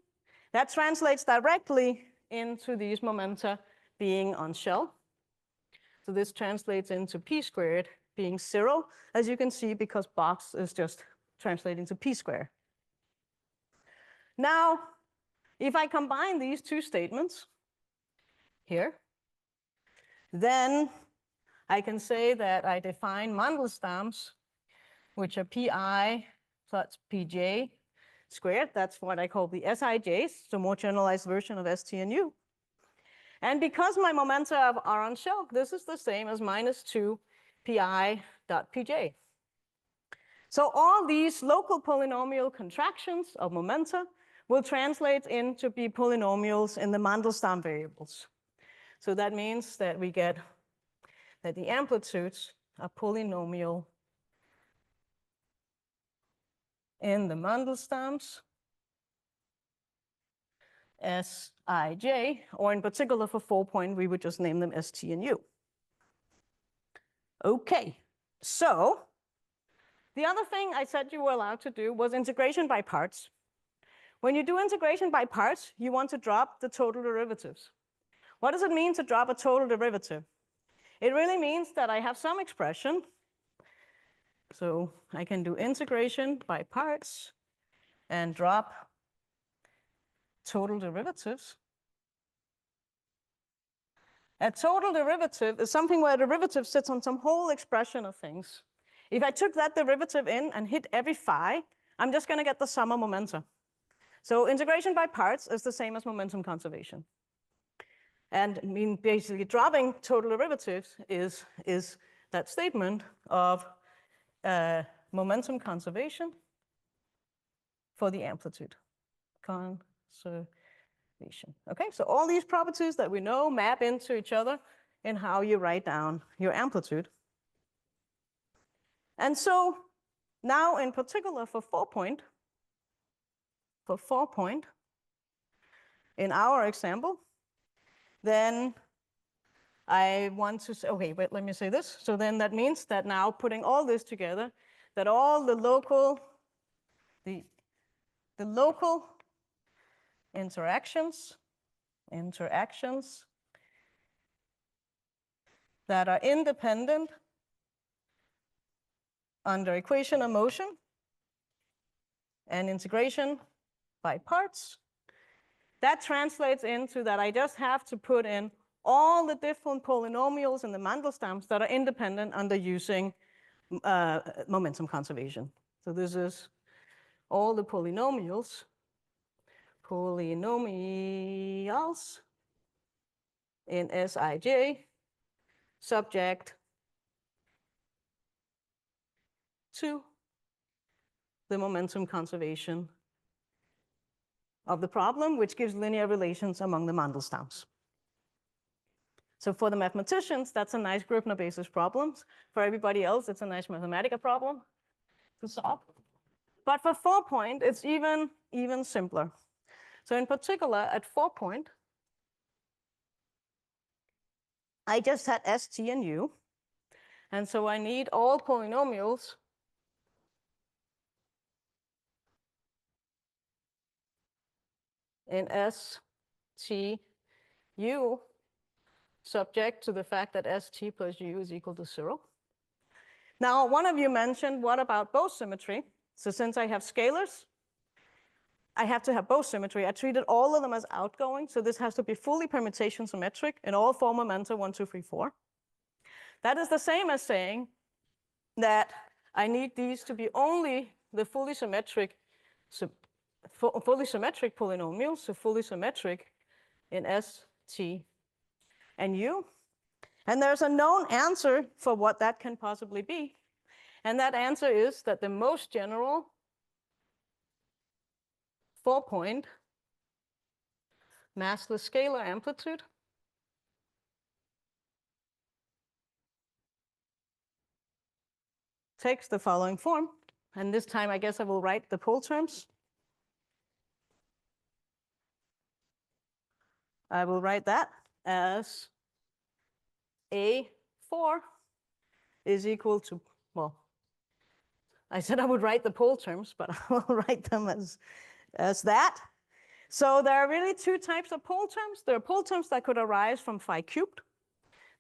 That translates directly into these momenta being on shell. So this translates into p squared being 0, as you can see, because box is just translating to p squared. Now, if I combine these two statements here, then I can say that I define Mandelstams, which are pi plus pj squared. That's what I call the SIJs, so more generalized version of ST and U. And because my momenta are on shell, this is the same as minus 2 pi dot pj. So all these local polynomial contractions of momenta will translate into be polynomials in the Mandelstam variables. So that means that we get that the amplitudes are polynomial in the Mandelstams Sij, or in particular for 4-point, we would just name them St and U. Okay, so the other thing I said you were allowed to do was integration by parts. When you do integration by parts, you want to drop the total derivatives. What does it mean to drop a total derivative? It really means that I have some expression. So I can do integration by parts and drop total derivatives. A total derivative is something where a derivative sits on some whole expression of things. If I took that derivative in and hit every phi, I'm just going to get the sum of momenta. So integration by parts is the same as momentum conservation. And I mean, basically dropping total derivatives is that statement of momentum conservation for the amplitude. conservation. Okay, so all these properties that we know map into each other in how you write down your amplitude. And so now in particular for 4-point, in our example, then I want to say, okay, wait, let me say this. So then that means that now putting all this together, that all the local interactions that are independent under equation of motion and integration by parts, that translates into that I just have to put in all the different polynomials in the Mandelstams that are independent under using momentum conservation. So this is all the polynomials in Sij subject to the momentum conservation of the problem, which gives linear relations among the Mandelstams. So for the mathematicians, that's a nice Gröbner basis problem. For everybody else, it's a nice Mathematica problem to solve. But for 4-point, it's even simpler. So in particular, at 4-point, I just had S, T, and U. And so I need all polynomials in S, T, U subject to the fact that ST plus U is equal to 0. Now, one of you mentioned, what about both symmetry? So since I have scalars, I have to have both symmetry. I treated all of them as outgoing, so this has to be fully permutation symmetric in all 4 momenta 1, 2, 3, 4. That is the same as saying that I need these to be only the fully symmetric polynomials, so fully symmetric in S, T, and U. And there's a known answer for what that can possibly be. And that answer is that the most general 4-point massless scalar amplitude takes the following form. And this time, I guess I will write the pole terms. I will write that as A4 is equal to, well, I said I would write the pole terms, but I will write them as that. So there are really 2 types of pole terms. There are pole terms that could arise from phi cubed.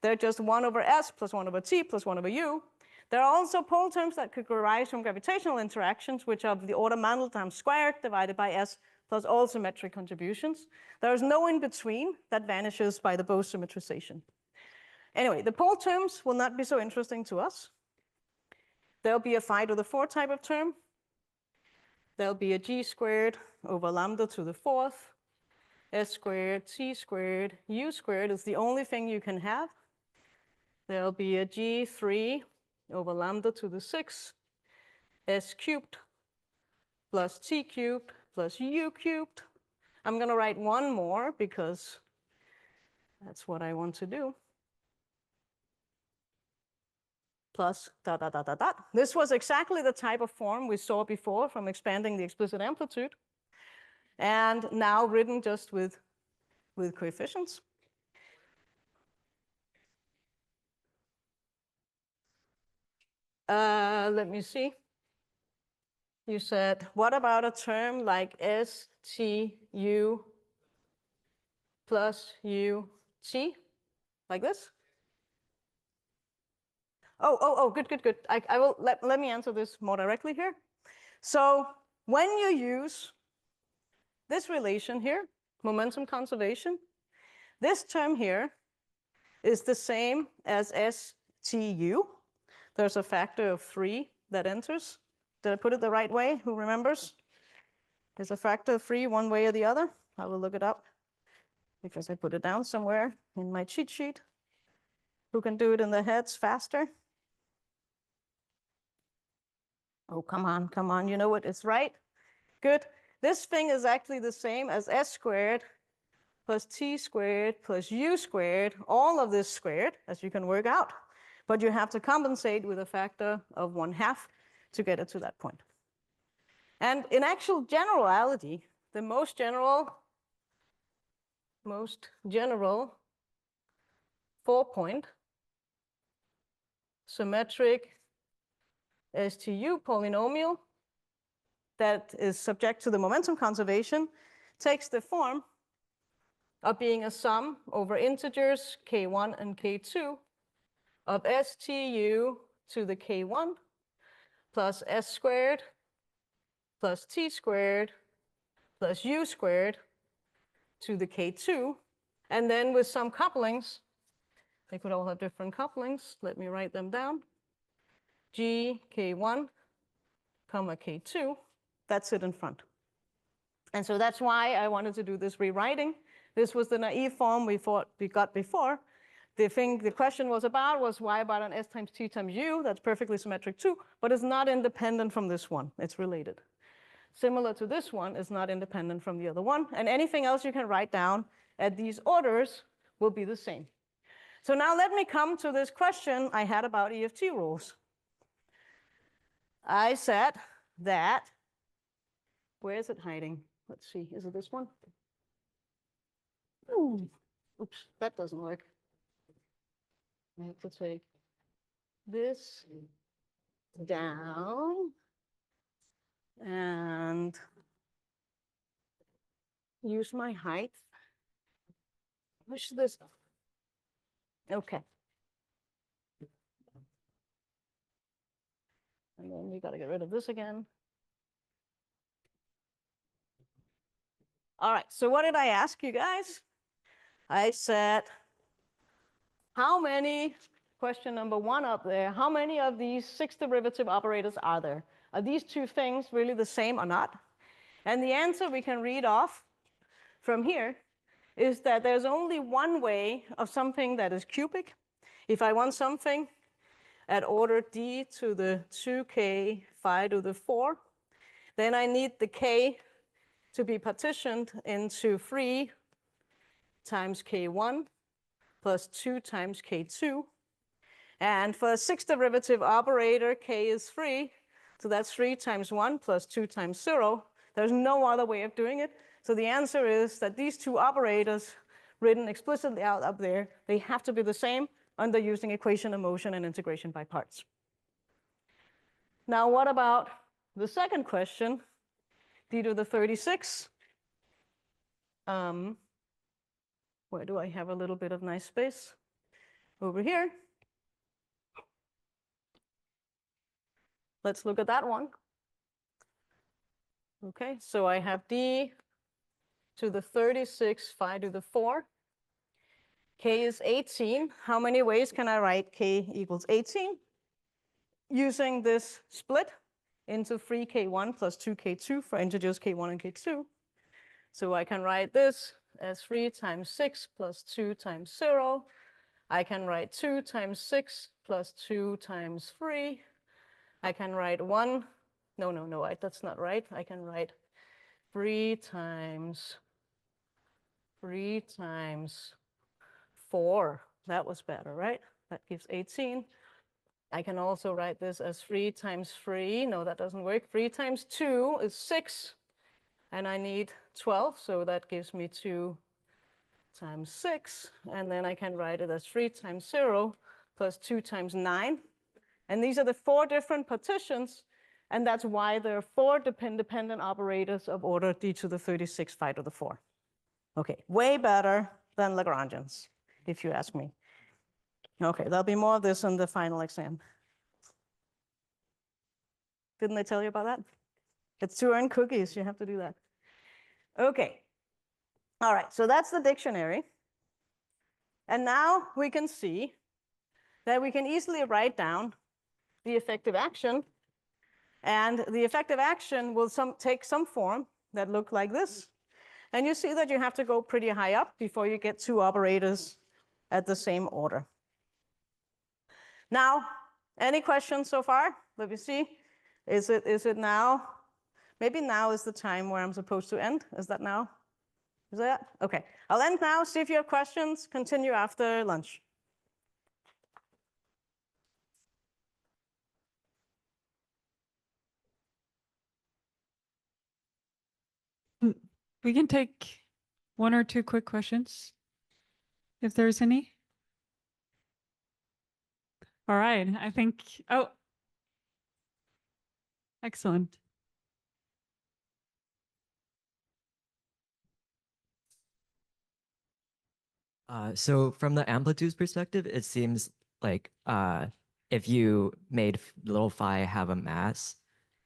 They're just 1 over S plus 1 over T plus 1 over U. There are also pole terms that could arise from gravitational interactions, which are the order Mandelbrot squared divided by S plus all symmetric contributions. There is no in between that vanishes by the Bose symmetrization. Anyway, the pole terms will not be so interesting to us. There'll be a phi to the 4 type of term. There'll be a G squared over lambda to the 4th. S squared, T squared, U squared is the only thing you can have. There'll be a G3 over lambda to the 6th. S cubed plus T cubed plus U cubed. I'm going to write one more because that's what I want to do. Plus dot, dot, dot, dot, dot. This was exactly the type of form we saw before from expanding the explicit amplitude, and now written just with coefficients. Let me see. You said, what about a term like STU plus UT, like this? Oh, good. I will, let me answer this more directly here. So when you use this relation here, momentum conservation, this term here is the same as STU. There's a factor of 3 that enters. Did I put it the right way? Who remembers? There's a factor of 3 one way or the other. I will look it up because I put it down somewhere in my cheat sheet. Who can do it in their heads faster? Oh, come on. You know what? It's right. Good. this thing is actually the same as s squared plus t squared plus u squared, all of this squared, as you can work out. But you have to compensate with a factor of 1/2 to get it to that point. And in actual generality, the most general 4-point symmetric STU polynomial that is subject to the momentum conservation takes the form of being a sum over integers k1 and k2 of STU to the k1 plus s squared plus t squared plus u squared to the k2. And then with some couplings, they could all have different couplings. Let me write them down. G k1 comma k2. That's it in front. And so that's why I wanted to do this rewriting. This was the naive form we thought we got before. The thing the question was about was why about an s times t times u? That's perfectly symmetric too, but it's not independent from this one. It's related. Similar to this one, is not independent from the other one. And anything else you can write down at these orders will be the same. So now let me come to this question I had about EFT rules. I said that, where is it hiding? Let's see, is it this one? Ooh, oops, that doesn't work. I have to take this down and use my height. Push this up. Okay. And then we got to get rid of this again. All right, so what did I ask you guys? I said, how many, question number 1 up there, how many of these 6 derivative operators are there? Are these two things really the same or not? And the answer we can read off from here is that there's only one way of something that is cubic. If I want something at order d to the 2k phi to the 4, then I need the k to be partitioned into 3 times k1 plus 2 times k2. And for a 6 derivative operator, k is 3. So that's 3 times 1 plus 2 times 0. There's no other way of doing it. So the answer is that these two operators written explicitly out up there, they have to be the same under using equation of motion and integration by parts. Now what about the second question, d to the 36? Where do I have a little bit of nice space? Over here. Let's look at that one. Okay, so I have d to the 36 phi to the 4. K is 18. How many ways can I write k equals 18? Using this split into 3k1 plus 2k2 for integers k1 and k2. So I can write this as 3 times 6 plus 2 times 0. I can write 2 times 6 plus 2 times 3. I can write 1. No, that's not right. I can write 3 times 4. That was better, right? That gives 18. I can also write this as 3 times 3. No, that doesn't work. 3 times 2 is 6. And I need 12, so that gives me 2 times 6. And then I can write it as 3 times 0 plus 2 times 9. And these are the 4 different partitions. And that's why there are 4 dependent operators of order d to the 36 phi to the 4. Okay, way better than Lagrangians, if you ask me. Okay, there'll be more of this in the final exam. Didn't I tell you about that? It's to earn cookies, you have to do that. Okay, all right, so that's the dictionary. And now we can see that we can easily write down the effective action. And the effective action will take some form that look like this. And you see that you have to go pretty high up before you get 2 operators at the same order. Now, any questions so far? Let me see. Is it now maybe now is the time where I'm supposed to end. Is that now? Is that? Okay. I'll end now. See if you have questions. Continue after lunch. We can take one or two quick questions, if there's any. All right, I think, oh, excellent. So from the amplitudes perspective, it seems like if you made little phi have a mass,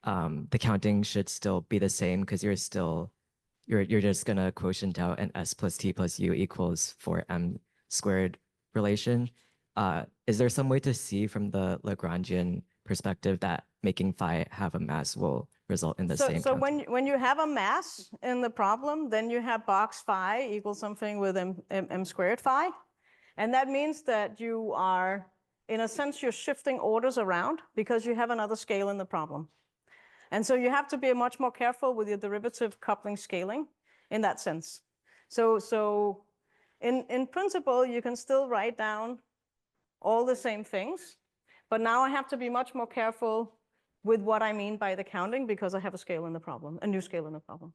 the counting should still be the same because you're just gonna quotient out an s plus t plus u equals 4m squared relation. Is there some way to see from the Lagrangian perspective that making phi have a mass will result in the same So counting? when you have a mass in the problem, then you have box phi equals something with m squared phi. And that means that you are, in a sense, you're shifting orders around because you have another scale in the problem. And so you have to be much more careful with your derivative coupling scaling in that sense. So in principle, you can still write down all the same things, but now I have to be much more careful with what I mean by the counting because I have a scale in the problem, a new scale in the problem.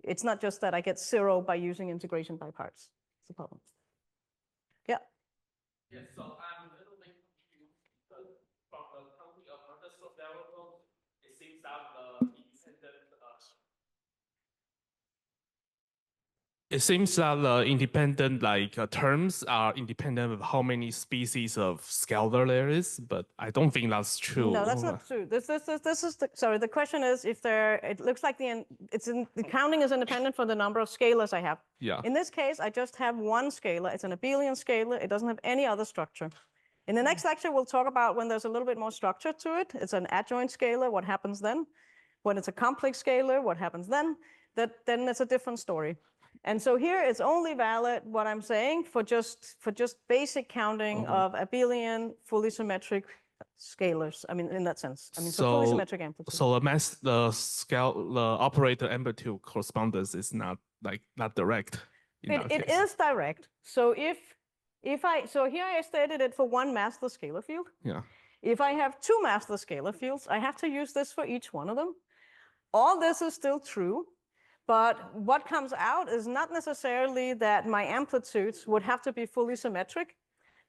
It's not just that I get 0 by using integration by parts. It's a problem. Yeah. Yes, so I'm a little bit confused because from the counting of understood variables, it seems that the independent terms are independent of how many species of scalar there is, but I don't think that's true. No, that's not true. This is sorry. The question is if it looks like the counting is independent for the number of scalars I have. Yeah. In this case, I just have one scalar. It's an abelian scalar. It doesn't have any other structure. In the next lecture, we'll talk about when there's a little bit more structure to it. It's an adjoint scalar. What happens then? When it's a complex scalar, what happens then? Then it's a different story. And so here it's only valid what I'm saying for just basic counting of abelian fully symmetric scalars. I mean, in that sense. I mean, for fully symmetric amplitude. So the operator amplitude correspondence is not direct. It is direct. So so here I stated it for one massless scalar field. Yeah. If I have two massless scalar fields, I have to use this for each one of them. All this is still true. But what comes out is not necessarily that my amplitudes would have to be fully symmetric,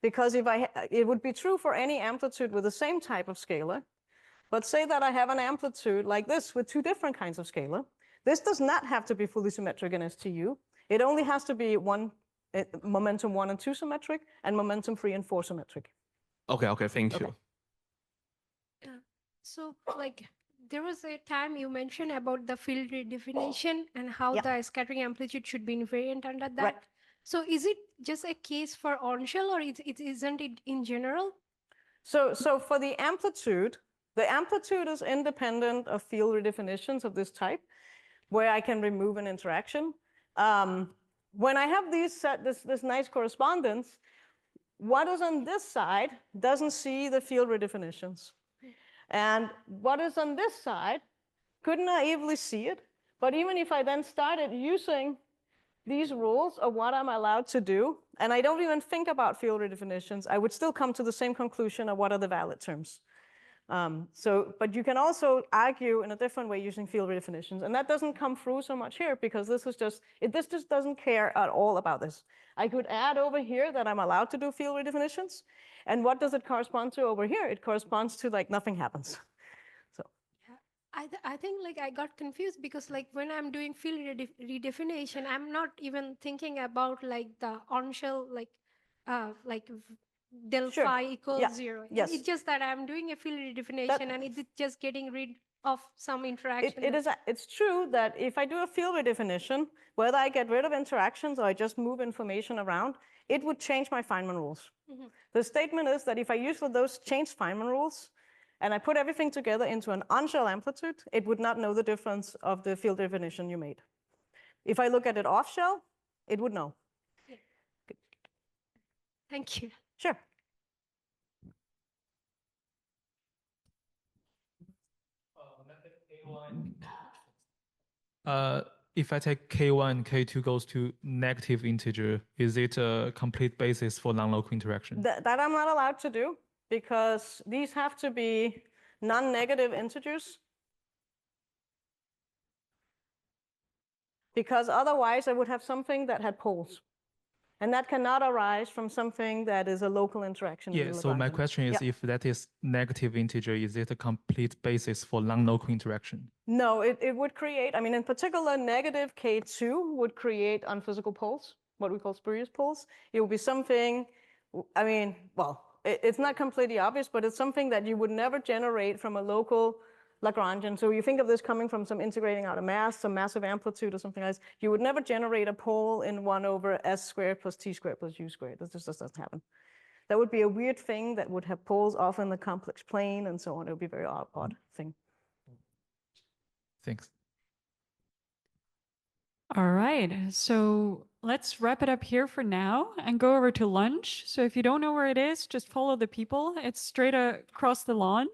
because it would be true for any amplitude with the same type of scalar. But say that I have an amplitude like this with two different kinds of scalar. This does not have to be fully symmetric in STU. It only has to be momentum 1 and 2 symmetric and momentum 3 and 4 symmetric. Okay, thank you. So there was a time you mentioned about the field redefinition and how the scattering amplitude should be invariant under that. Right. So is it just a case for on-shell or isn't it in general? So for the amplitude is independent of field redefinitions of this type, where I can remove an interaction. When I have this nice correspondence, what is on this side doesn't see the field redefinitions. And what is on this side could naively see it. But even if I then started using these rules of what I'm allowed to do, and I don't even think about field redefinitions, I would still come to the same conclusion of what are the valid terms. But you can also argue in a different way using field redefinitions. And that doesn't come through so much here because this just doesn't care at all about this. I could add over here that I'm allowed to do field redefinitions. And what does it correspond to over here? It corresponds to nothing happens. So I think I got confused because when I'm doing field redefinition, I'm not even thinking about the on-shell del phi equals 0. Yes. It's just that I'm doing a field redefinition and it's just getting rid of some interaction. It's true that if I do a field redefinition, whether I get rid of interactions or I just move information around, it would change my Feynman rules. Mm-hmm. The statement is that if I use those changed Feynman rules and I put everything together into an on-shell amplitude, it would not know the difference of the field definition you made. If I look at it off-shell, it would know. Yeah. Thank you. Sure. Method If I take K1 and K2 goes to negative integer, is it a complete basis for non-local interaction? That I'm not allowed to do because these have to be non-negative integers. Because otherwise I would have something that had poles. And that cannot arise from something that is a local interaction. in Yeah, the so my Lagrangian. question is, if that is negative integer, is it a complete basis for non-local interaction? No, it would create, I mean, in particular, negative K2 would create unphysical poles, what we call spurious poles. It would be something, I mean, well, it's not completely obvious, but it's something that you would never generate from a local Lagrangian. So you think of this coming from some integrating out of mass, some massive amplitude or something else. You would never generate a pole in 1 over s squared plus t squared plus u squared. This just doesn't happen. That would be a weird thing that would have poles off in the complex plane and so on. It would be a very odd thing. Thanks. All right. So let's wrap it up here for now and go over to lunch. So if you don't know where it is, just follow the people. It's straight across the lawn.